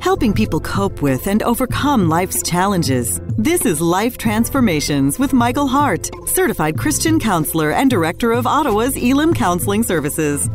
helping people cope with and overcome life's challenges. This is Life Transformations with Michael Hart, certified Christian counselor and director of Ottawa's Elim Counselling Services.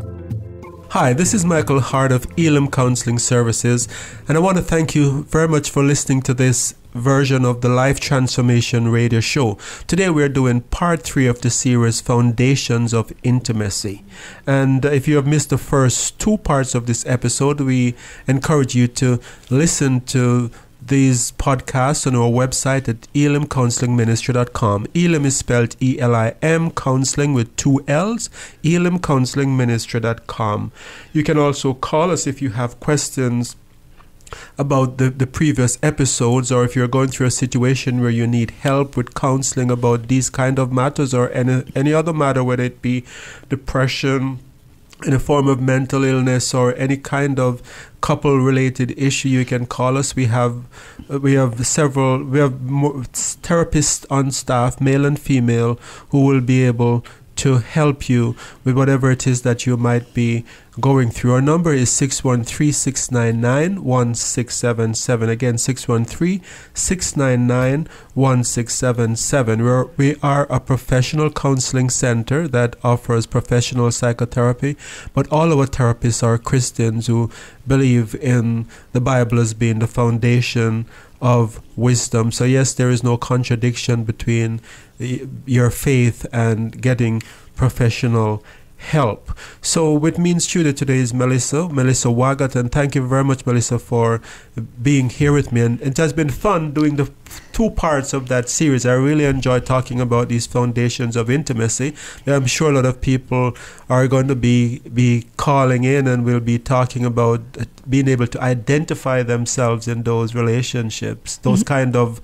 Hi, this is Michael Hart of Elim Counselling Services, and I want to thank you very much for listening to this version of the Life Transformation radio show. Today we're doing part 3 of the series, Foundations of Intimacy. And if you have missed the first 2 parts of this episode, we encourage you to listen to these podcasts on our website at elimcounsellingministry.com. Elim is spelled E-L-I-M, counseling with 2 L's, elimcounsellingministry.com. You can also call us if you have questions about the previous episodes, or if you're going through a situation where you need help with counseling about these kind of matters, or any other matter, whether it be depression, in a form of mental illness, or any kind of couple related issue, you can call us. We have therapists on staff, male and female, who will be able to help you with whatever it is that you might be going through. Our number is 613-699-1677. Again, 613-699-1677. We are a professional counseling center that offers professional psychotherapy, but all our therapists are Christians who believe in the Bible as being the foundation of wisdom. So yes, there is no contradiction between your faith and getting professional help. So with me in studio today is Melissa Wagat, and thank you very much, Melissa, for being here with me. And it has been fun doing the 2 parts of that series. I really enjoy talking about these foundations of intimacy. I'm sure a lot of people are going to be calling in, and we'll be talking about being able to identify themselves in those relationships, those kind of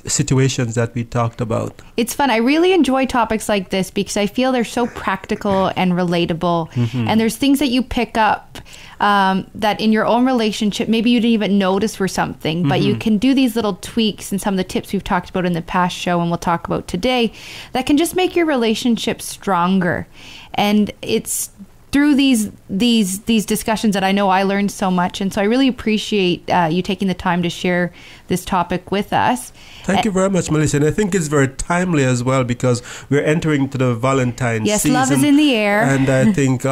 situations that we talked about. It's fun. I really enjoy topics like this because I feel they're so practical and relatable. And there's things that you pick up that in your own relationship, maybe you didn't even notice were something, but you can do these little tweaks and some of the tips we've talked about in the past show and we'll talk about today that can just make your relationship stronger. And it's through these discussions that I know I learned so much. And so I really appreciate you taking the time to share this topic with us. Thank you very much, Melissa. And I think it's very timely as well because we're entering into the Valentine's season. Yes, love is in the air. And I think,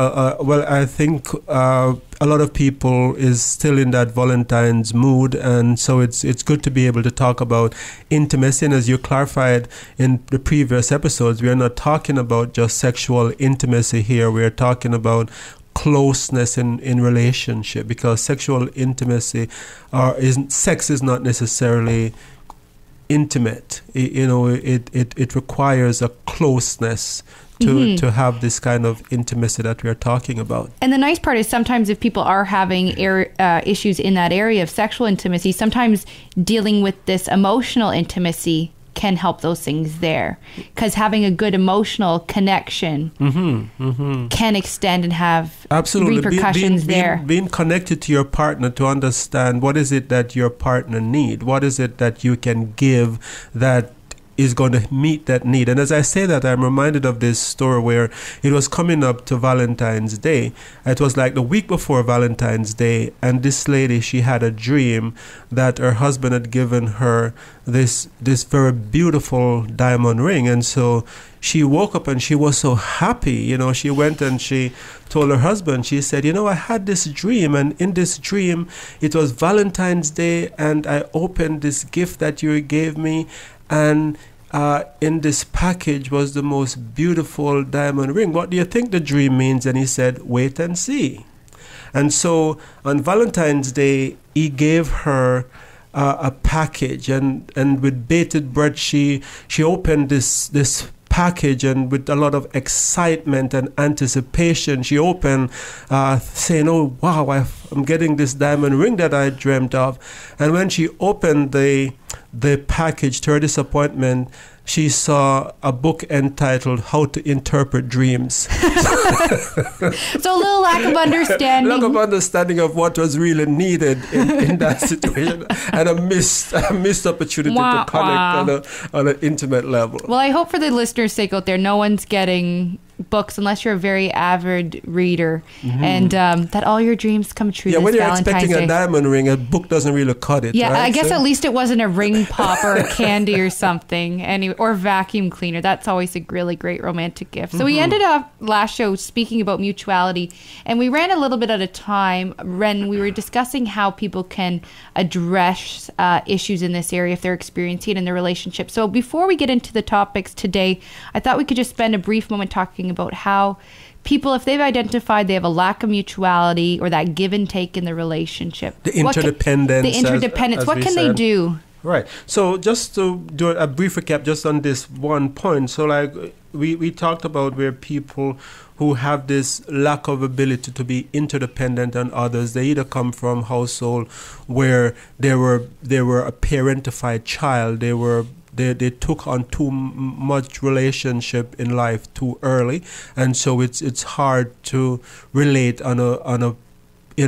a lot of people is still in that Valentine's mood. And so it's good to be able to talk about intimacy. And as you clarified in the previous episodes, we are not talking about just sexual intimacy here. We are talking about closeness in relationship, because sexual intimacy sex is not necessarily intimate. It requires a closeness to have this kind of intimacy that we are talking about. And the nice part is sometimes if people are having issues in that area of sexual intimacy, sometimes dealing with this emotional intimacy can help those things there, because having a good emotional connection can extend and have repercussions there. Being connected to your partner to understand what is it that your partner need, what is it that you can give that is going to meet that need. And as I say that, I'm reminded of this story where it was coming up to Valentine's Day. It was like the week before Valentine's Day, and this lady, she had a dream that her husband had given her this very beautiful diamond ring. And so she woke up and she was so happy. She went and she told her husband, she said, I had this dream, and in this dream it was Valentine's Day, and I opened this gift that you gave me, and in this package was the most beautiful diamond ring. What do you think the dream means? And he said, wait and see. And so on Valentine's Day, he gave her a package, and with bated breath, she opened this package, and with a lot of excitement and anticipation, she opened, saying, oh, wow, I'm getting this diamond ring that I dreamt of. And when she opened the package, to her disappointment, she saw a book entitled How to Interpret Dreams. So a little lack of understanding. Lack of understanding of what was really needed in that situation, and a missed opportunity to connect on an intimate level. Well, I hope for the listeners' sake out there, no one's getting books unless you're a very avid reader, and that all your dreams come true. Yeah, this when you're Valentine's expecting Day. a diamond ring, a book doesn't really cut it. Yeah, right? I guess So- at least it wasn't a ring pop or a candy or something, or vacuum cleaner. That's always a really great romantic gift. So we ended up last show speaking about mutuality, and we ran a little bit at a time when we were discussing how people can address issues in this area if they're experiencing it in their relationship. So before we get into the topics today, I thought we could just spend a brief moment talking about how people, if they've identified they have a lack of mutuality or that give and take in the relationship. The interdependence. The interdependence. as What we can they said. do? Right. So just to do a brief recap just on this one point. So like we talked about where people who have this lack of ability to be interdependent on others, they either come from household where they were a parentified child, they took on too much relationship in life too early, and so it's hard to relate in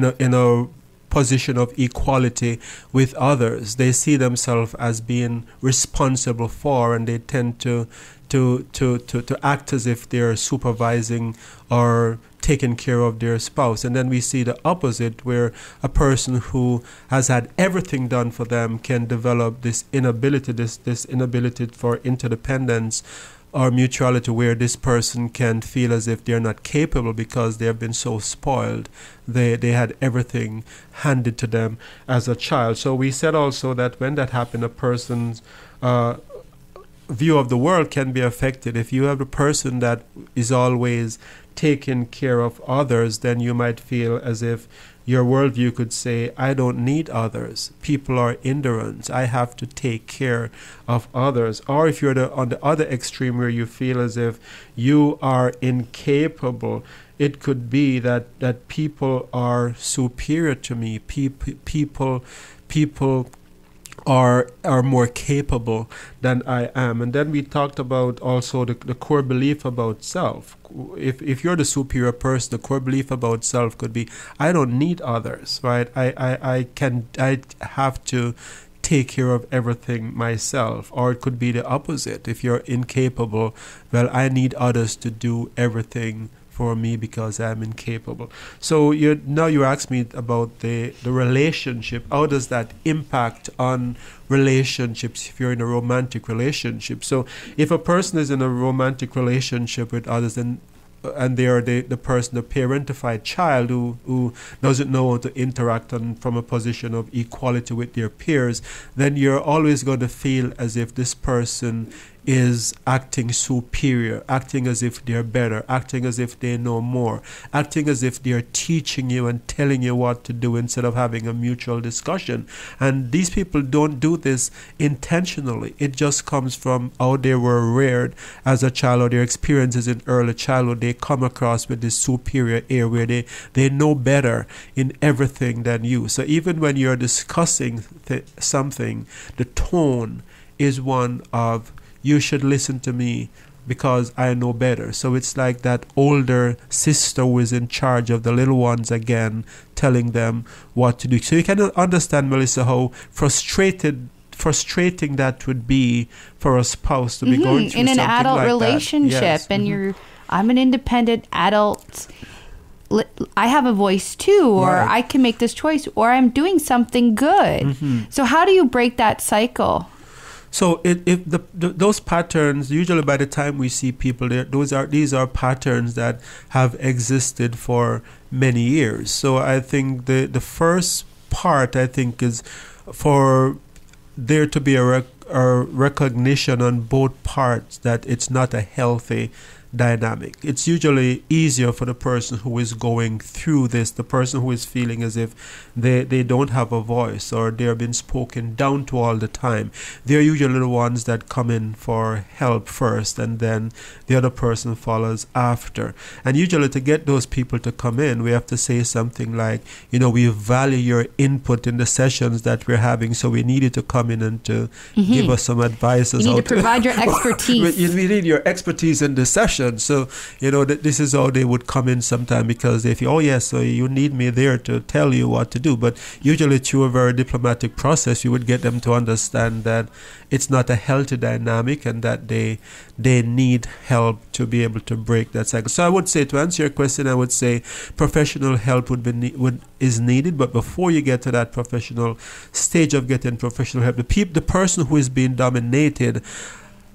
a position of equality with others. They see themselves as being responsible for, and they tend to act as if they're supervising or taking care of their spouse. And then we see the opposite, where a person who has had everything done for them can develop this inability for interdependence or mutuality, where this person can feel as if they're not capable because they have been so spoiled. They had everything handed to them as a child. So we said also that when that happens, a person's view of the world can be affected. If you have a person that is always taking care of others, then you might feel as if your worldview could say, I don't need others. People are indifferent. I have to take care of others. Or if you're on the other extreme where you feel as if you are incapable, it could be that people are superior to me. People are more capable than I am. And then we talked about also the core belief about self. If you're the superior person, the core belief about self could be, I don't need others, right? I have to take care of everything myself. Or it could be the opposite. If you're incapable, well, I need others to do everything for me because I'm incapable. So you asked me about the relationship. How does that impact on relationships if you're in a romantic relationship? So if a person is in a romantic relationship with others, and they are the parentified child who doesn't know how to interact from a position of equality with their peers, then you're always going to feel as if this person is acting superior, acting as if they're better, acting as if they know more, acting as if they're teaching you and telling you what to do instead of having a mutual discussion. And these people don't do this intentionally. It just comes from how they were reared as a child, or their experiences in early childhood. They come across with this superior air where they know better in everything than you. So even when you're discussing something, the tone is one of, you should listen to me because I know better. So it's like that older sister who is in charge of the little ones again, telling them what to do. So you can understand, Melissa, how frustrating that would be for a spouse to be going through in an something adult like relationship. That. Yes. And I'm an independent adult. I have a voice too, or Right. I can make this choice, or I'm doing something good. So how do you break that cycle? So if those patterns, usually by the time we see people, these are patterns that have existed for many years. So I think the first part, I think, is for there to be a recognition on both parts that it's not a healthy dynamic. It's usually easier for the person who is going through this, the person who is feeling as if they don't have a voice or they're being spoken down to all the time. They're usually the ones that come in for help first, and then the other person follows after. And usually to get those people to come in, we have to say something like, we value your input in the sessions that we're having, so we need you to come in and to give us some advice. You need to provide your expertise. We need your expertise in the session. session. So, this is how they would come in sometime, because they feel, oh yes, so you need me there to tell you what to do. But usually through a very diplomatic process, you would get them to understand that it's not a healthy dynamic and that they need help to be able to break that cycle. So I would say, to answer your question, I would say professional help is needed. But before you get to that professional stage of getting professional help, the person who is being dominated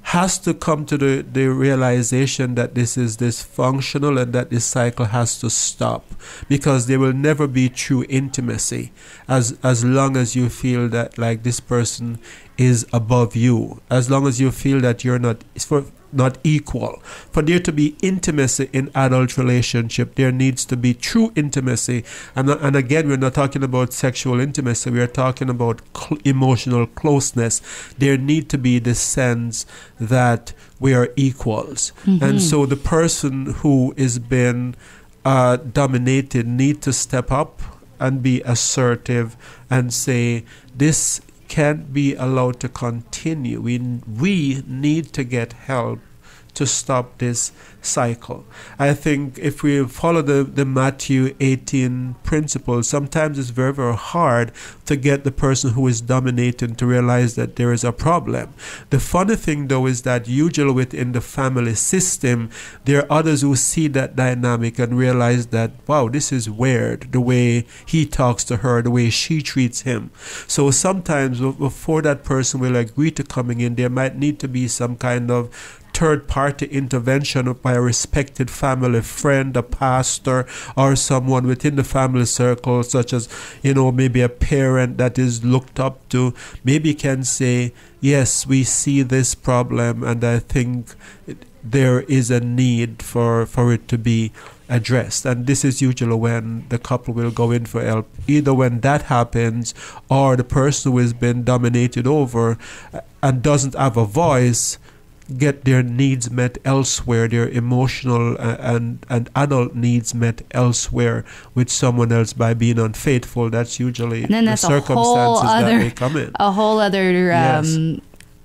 has to come to the realization that this is dysfunctional and that this cycle has to stop, because there will never be true intimacy as long as you feel that like this person is above you, as long as you feel that you're not equal. For there to be intimacy in adult relationship, there needs to be true intimacy. And again, we're not talking about sexual intimacy. We are talking about emotional closeness. There need to be the sense that we are equals. Mm-hmm. And so the person who is being dominated need to step up and be assertive and say, this can't be allowed to continue. We need to get help to stop this cycle. I think if we follow the Matthew 18 principles, sometimes it's very, very hard to get the person who is dominating to realize that there is a problem. The funny thing, though, is that usually within the family system, there are others who see that dynamic and realize that, wow, this is weird, the way he talks to her, the way she treats him. So sometimes before that person will agree to coming in, there might need to be some kind of third-party intervention by a respected family friend, a pastor, or someone within the family circle, such as, maybe a parent that is looked up to, maybe can say, yes, we see this problem, and I think there is a need for it to be addressed. And this is usually when the couple will go in for help, either when that happens or the person who has been dominated over and doesn't have a voice get their needs met elsewhere, their emotional and adult needs met elsewhere with someone else by being unfaithful. That's usually the circumstances that they come in. A whole other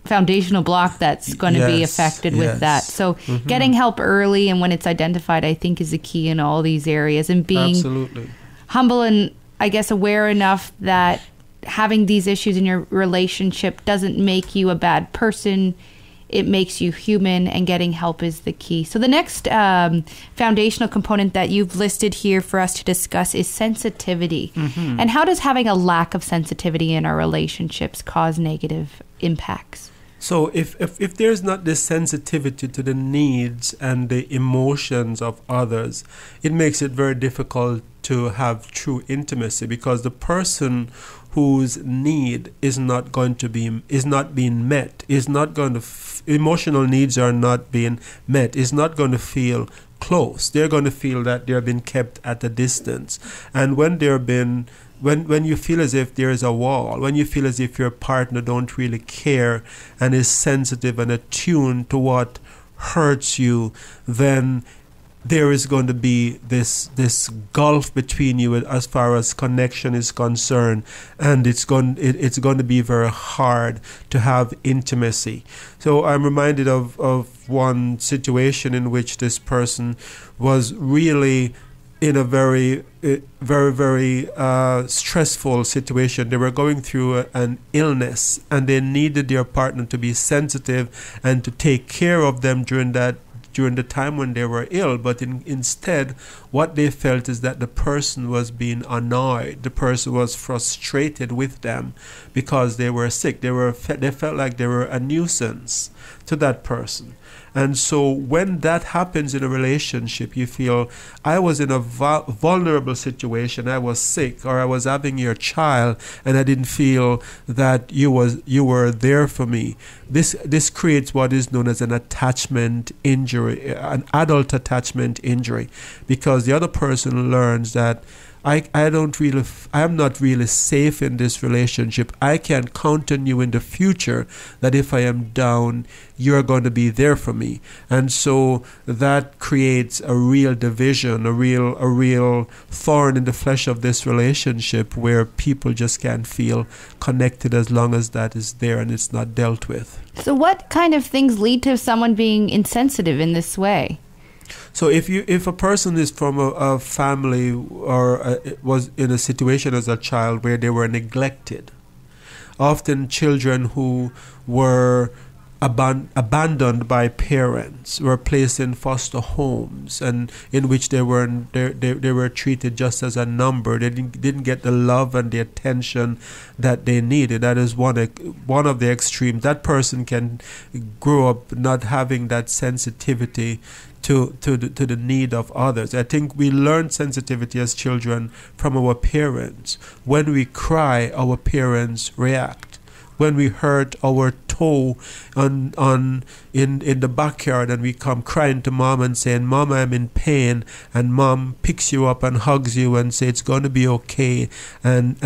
foundational block that's going to be affected with that. So getting help early and when it's identified, I think, is the key in all these areas, and being humble and, I guess, aware enough that having these issues in your relationship doesn't make you a bad person. It makes you human, and getting help is the key. So the next foundational component that you've listed here for us to discuss is sensitivity. Mm-hmm. And how does having a lack of sensitivity in our relationships cause negative impacts? So if there's not this sensitivity to the needs and the emotions of others, it makes it very difficult to have true intimacy, because the person whose need is not being met, emotional needs are not being met, is not going to feel close. They're going to feel that they're being kept at a distance. And when you feel as if there is a wall, when you feel as if your partner don't really care and is sensitive and attuned to what hurts you, then there is going to be this gulf between you as far as connection is concerned, and it's going to be very hard to have intimacy. So I'm reminded of one situation in which this person was really in a very, very stressful situation. They were going through an illness, and they needed their partner to be sensitive and to take care of them during the time when they were ill. But instead, what they felt is that the person was being annoyed. The person was frustrated with them because they were sick. They felt like they were a nuisance to that person. And so when that happens in a relationship, you feel, I was in a vulnerable situation, I was sick, or I was having your child, and I didn't feel that you were there for me. This creates what is known as an attachment injury, an adult attachment injury, because the other person learns that I am not really safe in this relationship. I can count on you in the future that if I am down, you're going to be there for me. And so that creates a real division, a real thorn in the flesh of this relationship, where people just can't feel connected as long as that is there and it's not dealt with. So what kind of things lead to someone being insensitive in this way? So if a person is from a family or was in a situation as a child where they were neglected, often children who were abandoned by parents were placed in foster homes, and in which they were treated just as a number. They didn't get the love and the attention that they needed. That is one of the extremes. That person can grow up not having that sensitivity to the need of others. I think we learn sensitivity as children from our parents. When we cry, our parents react. When we hurt our toe in the backyard and we come crying to mom and saying, "Mom, I'm in pain," and mom picks you up and hugs you and says it's going to be okay and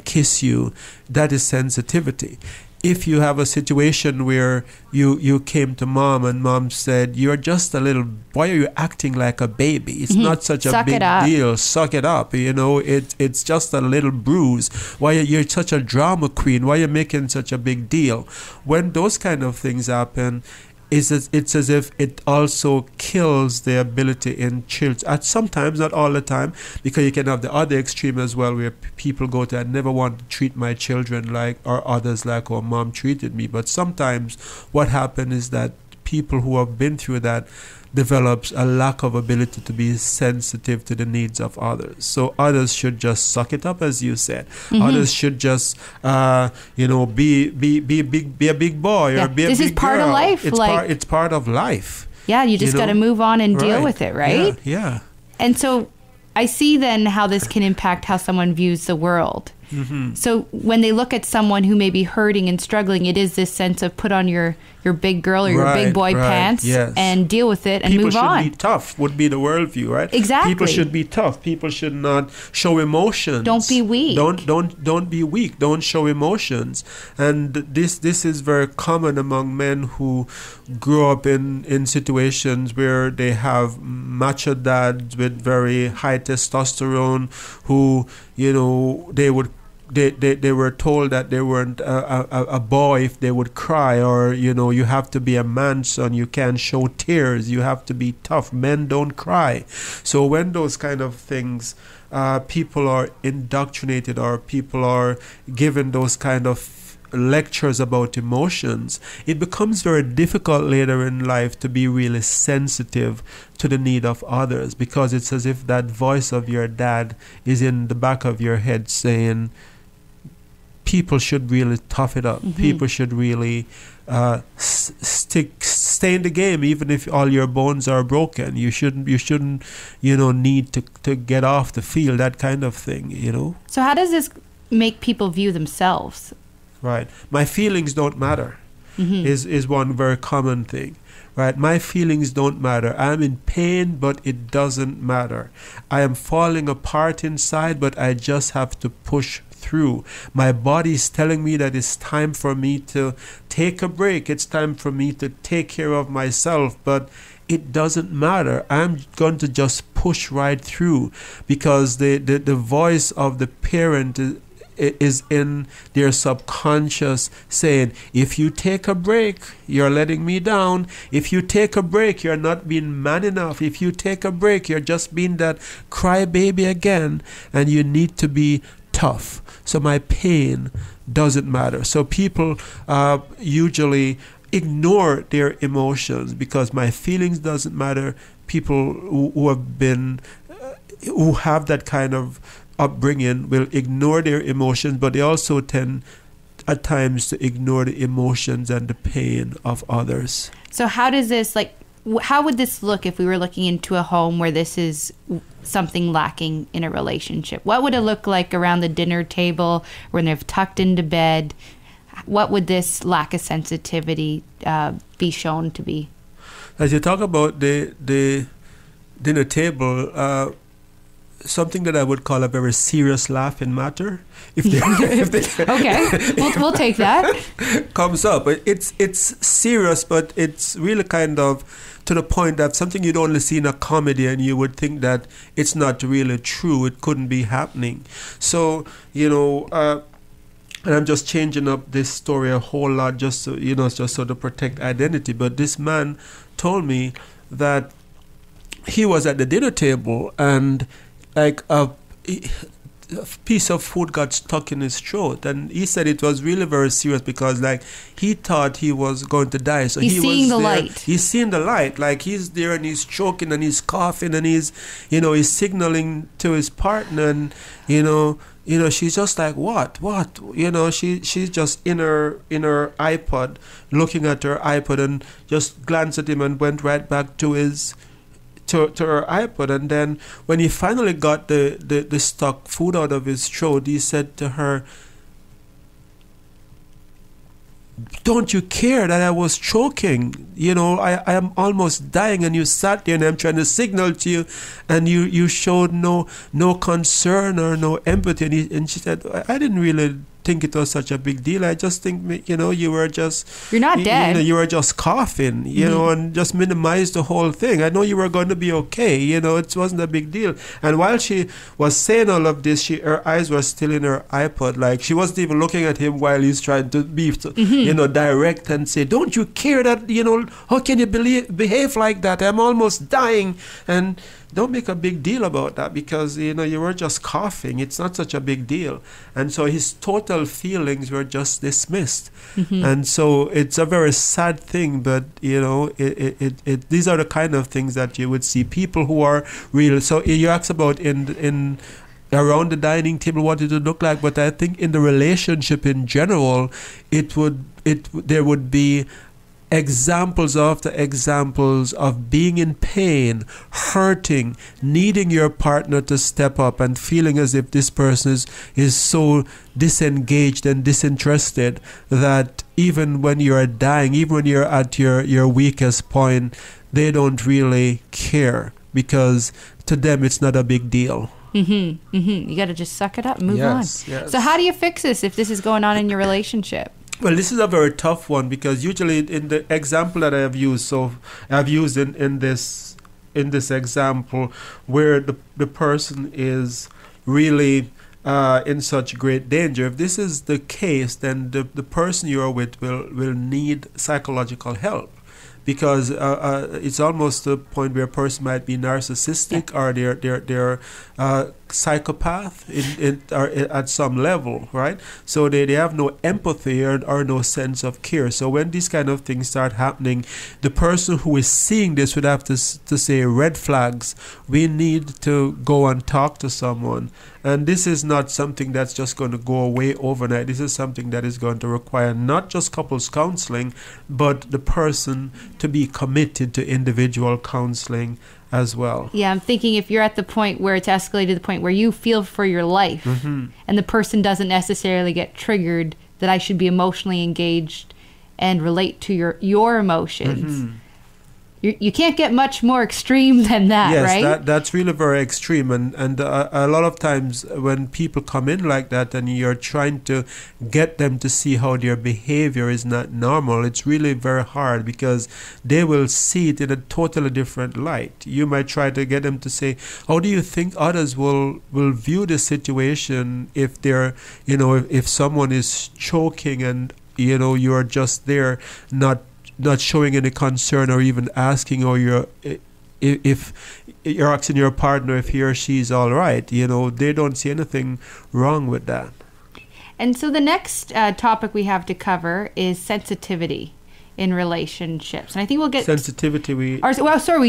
kiss you, that is sensitivity. If you have a situation where you came to mom and mom said, "You're just a little, why are you acting like a baby? It's not such a big deal. Suck it up. You know, it's just a little bruise. Why you're such a drama queen? Why are you making such a big deal?" When those kind of things happen, it's as if it also kills the ability in children. Sometimes, not all the time, because you can have the other extreme as well, where people go to, "I never want to treat my children like, or others like, or mom treated me." But sometimes what happens is that people who have been through that develops a lack of ability to be sensitive to the needs of others. So others should just suck it up, as you said. Others should just, be a big boy or be a big girl. This is part of life. It's part of life. Yeah, you just got to move on and deal with it, right? Yeah. And so I see then how this can impact how someone views the world. So when they look at someone who may be hurting and struggling, it is this sense of put on your big girl or your big boy pants and deal with it and move on. People should be tough would be the worldview, right? Exactly. People should be tough. People should not show emotions. Don't be weak. Don't be weak. Don't show emotions. And this is very common among men who grow up in situations where they have macho dads with very high testosterone who, they were told that they weren't a boy if they would cry, or you have to be a man, son, you can't show tears, you have to be tough, men don't cry. So when those kind of things, people are indoctrinated, or people are given those kind of lectures about emotions, it becomes very difficult later in life to be really sensitive to the need of others, because it's as if that voice of your dad is in the back of your head saying, people should really tough it up. People should really stay in the game, even if all your bones are broken. You shouldn't need to get off the field, that kind of thing, So how does this make people view themselves? Right. My feelings don't matter is one very common thing. Right. My feelings don't matter. I'm in pain, but it doesn't matter. I am falling apart inside, but I just have to push through. My body is telling me that it's time for me to take a break. It's time for me to take care of myself, but it doesn't matter. I'm going to just push right through, because the voice of the parent is in their subconscious saying, if you take a break, you're letting me down. If you take a break, you're not being man enough. If you take a break, you're just being that crybaby again, and you need to be tough. So my pain doesn't matter. So people usually ignore their emotions because my feelings doesn't matter. People who have that kind of upbringing will ignore their emotions, but they also tend at times to ignore the emotions and the pain of others. So how does this, how would this look if we were looking into a home where this is something lacking in a relationship? What would it look like around the dinner table when they've tucked into bed? What would this lack of sensitivity be shown to be? As you talk about the dinner table, something that I would call a very serious laughing matter, if they okay, we'll take that, comes up. It's serious, but it's really kind of to the point that something you'd only see in a comedy, and you would think that it's not really true. It couldn't be happening. So and I'm just changing up this story a whole lot, just so to protect identity. But this man told me that he was at the dinner table, and like a piece of food got stuck in his throat, and he said it was really very serious because like he thought he was going to die. So he's seeing the light. He's seeing the light, like he's there and he's choking and he's coughing and he's he's signaling to his partner, and she's just like, what she's just in her iPod, looking at her iPod, and just glanced at him and went right back to his to her iPod. And then when he finally got the stuck food out of his throat, he said to her, don't you care that I was choking? I am almost dying, and you sat there and I'm trying to signal to you, and you showed no concern or no empathy. And she said, I didn't really think it was such a big deal. I just think, you were just... You're not dead. You were just coughing, and just minimize the whole thing. I know you were going to be okay. It wasn't a big deal. And while she was saying all of this, her eyes were still in her iPod. Like, she wasn't even looking at him while he's trying to be, direct and say, don't you care that, how can you behave like that? I'm almost dying. And don't make a big deal about that because, you were just coughing. It's not such a big deal. And so his total feelings were just dismissed. And so it's a very sad thing, but, these are the kind of things that you would see. People who are real. So you asked about in around the dining table what it would look like, but I think in the relationship in general, there would be examples after examples of being in pain, hurting, needing your partner to step up, and feeling as if this person is so disengaged and disinterested that even when you're dying, even when you're at your weakest point, they don't really care because to them it's not a big deal. You got to just suck it up and move on. Yes. So how do you fix this if this is going on in your relationship? Well, this is a very tough one because usually in the example that I have used, so I've used in this example where the person is really in such great danger. If this is the case, then the person you are with will need psychological help. Because it's almost the point where a person might be narcissistic or they're psychopath or at some level, right? So they have no empathy or no sense of care. So when these kind of things start happening, the person who is seeing this would have to say red flags. We need to go and talk to someone. And this is not something that's just going to go away overnight. This is something that is going to require not just couples counseling, but the person to be committed to individual counseling as well. Yeah, I'm thinking if you're at the point where it's escalated to the point where you feel for your life and the person doesn't necessarily get triggered that I should be emotionally engaged and relate to your emotions. You can't get much more extreme than that, right? Yes, that's really very extreme. And a lot of times when people come in like that and you're trying to get them to see how their behavior is not normal, it's really very hard because they will see it in a totally different light. You might try to get them to say, how do you think others will view the situation if they're, if someone is choking and, you're just there not showing any concern or even asking if you're asking your partner if he or she is all right. They don't see anything wrong with that. And so the next topic we have to cover is sensitivity in relationships. And I think we'll get... Sensitivity, we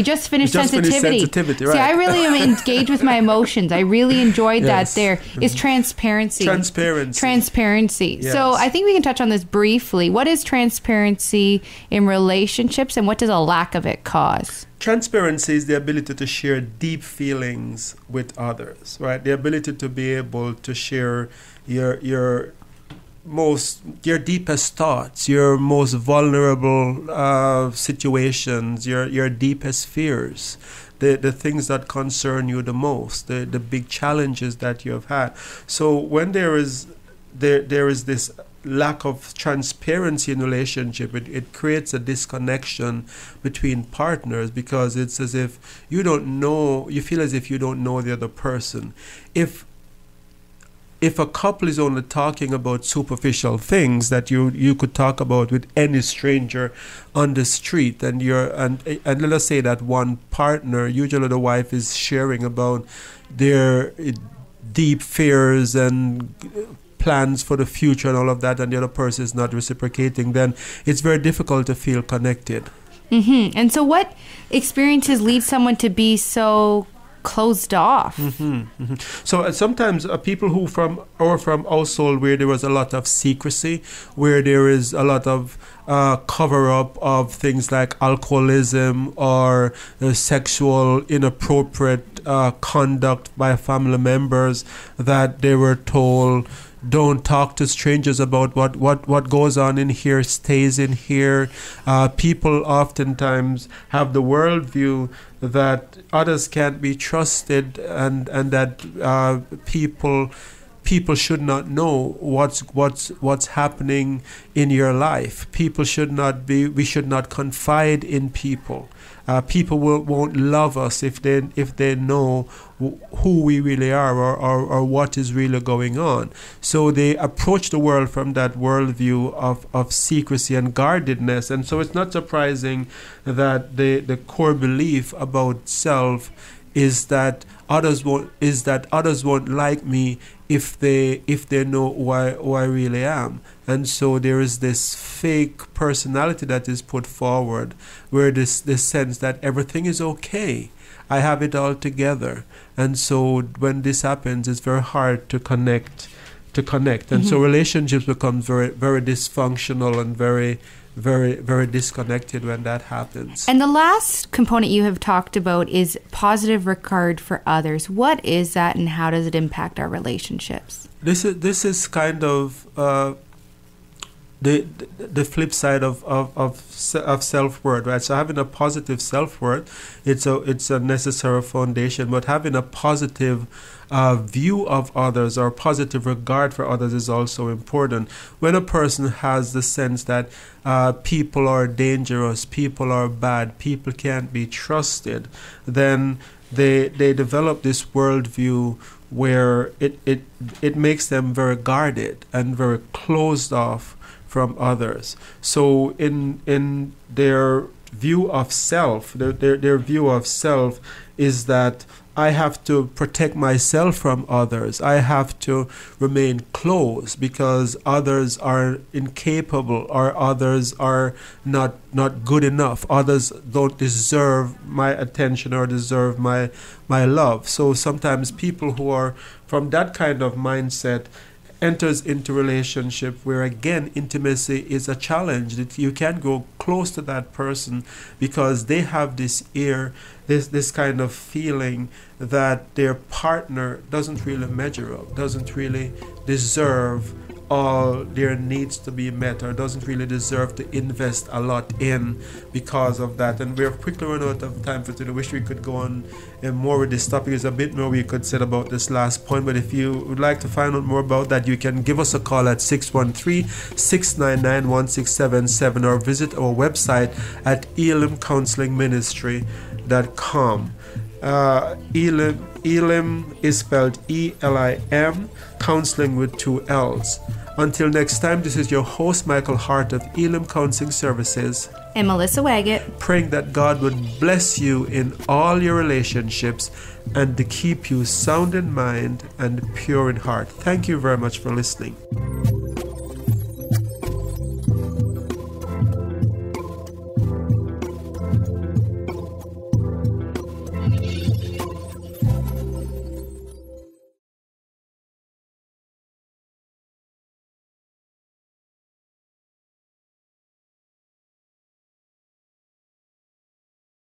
just finished sensitivity. Right. See, I really am engaged with my emotions. I really enjoyed that there. Is transparency. Transparency. Yes. So I think we can touch on this briefly. What is transparency in relationships and what does a lack of it cause? Transparency is the ability to share deep feelings with others, right? The ability to be able to share your deepest thoughts, your most vulnerable situations, your deepest fears, the things that concern you the most, the big challenges that you have had. So when there is this lack of transparency in relationship, it creates a disconnection between partners because it's as if you feel as if you don't know the other person. If if a couple is only talking about superficial things that you could talk about with any stranger on the street, and let us say that one partner, usually the wife, is sharing about their deep fears and plans for the future and all of that, and the other person is not reciprocating, then it's very difficult to feel connected. Mm-hmm. And so what experiences lead someone to be so closed off? Mm-hmm, mm-hmm. So sometimes people who from household where there was a lot of secrecy, where there is a lot of cover up of things like alcoholism or sexual inappropriate conduct by family members, that they were told, don't talk to strangers about what goes on in here stays in here. People oftentimes have the worldview that others can't be trusted, and that people should not know what's happening in your life. We should not confide in people. People won't love us if they know who we really are, or what is really going on. So they approach the world from that worldview of secrecy and guardedness. And so it's not surprising that the core belief about self is that others won't like me if they know who I really am. And so there is this fake personality that is put forward, where this sense that everything is okay, I have it all together. And so when this happens, it's very hard to connect. And so relationships become very, very dysfunctional and very, very, very disconnected when that happens. And the last component you have talked about is positive regard for others. What is that, and how does it impact our relationships? This is kind of the flip side of self-worth, right? So having a positive self-worth, it's a necessary foundation, but having a positive view of others or positive regard for others is also important. When a person has the sense that people are dangerous, people are bad, people can't be trusted, then they develop this worldview where it makes them very guarded and very closed off from others. So in their view of self, their view of self is that I have to protect myself from others. I have to remain close because others are incapable, or others are not good enough. Others don't deserve my attention or deserve my love. So sometimes people who are from that kind of mindset enters into relationship where, again, intimacy is a challenge. That you can't go close to that person because they have this kind of feeling that their partner doesn't really measure up, doesn't really deserve all their needs to be met, or doesn't really deserve to invest a lot in because of that. And we're quickly run out of time for today. I wish we could go on more with this topic. There's a bit more we could say about this last point, but if you would like to find out more about that, you can give us a call at 613-699-1677 or visit our website at elimcounselingministry.com. Elim is spelled E-L-I-M, counseling with 2 L's. Until next time, this is your host, Michael Hart of Elim Counseling Services. And Melissa Waggett. Praying that God would bless you in all your relationships and to keep you sound in mind and pure in heart. Thank you very much for listening.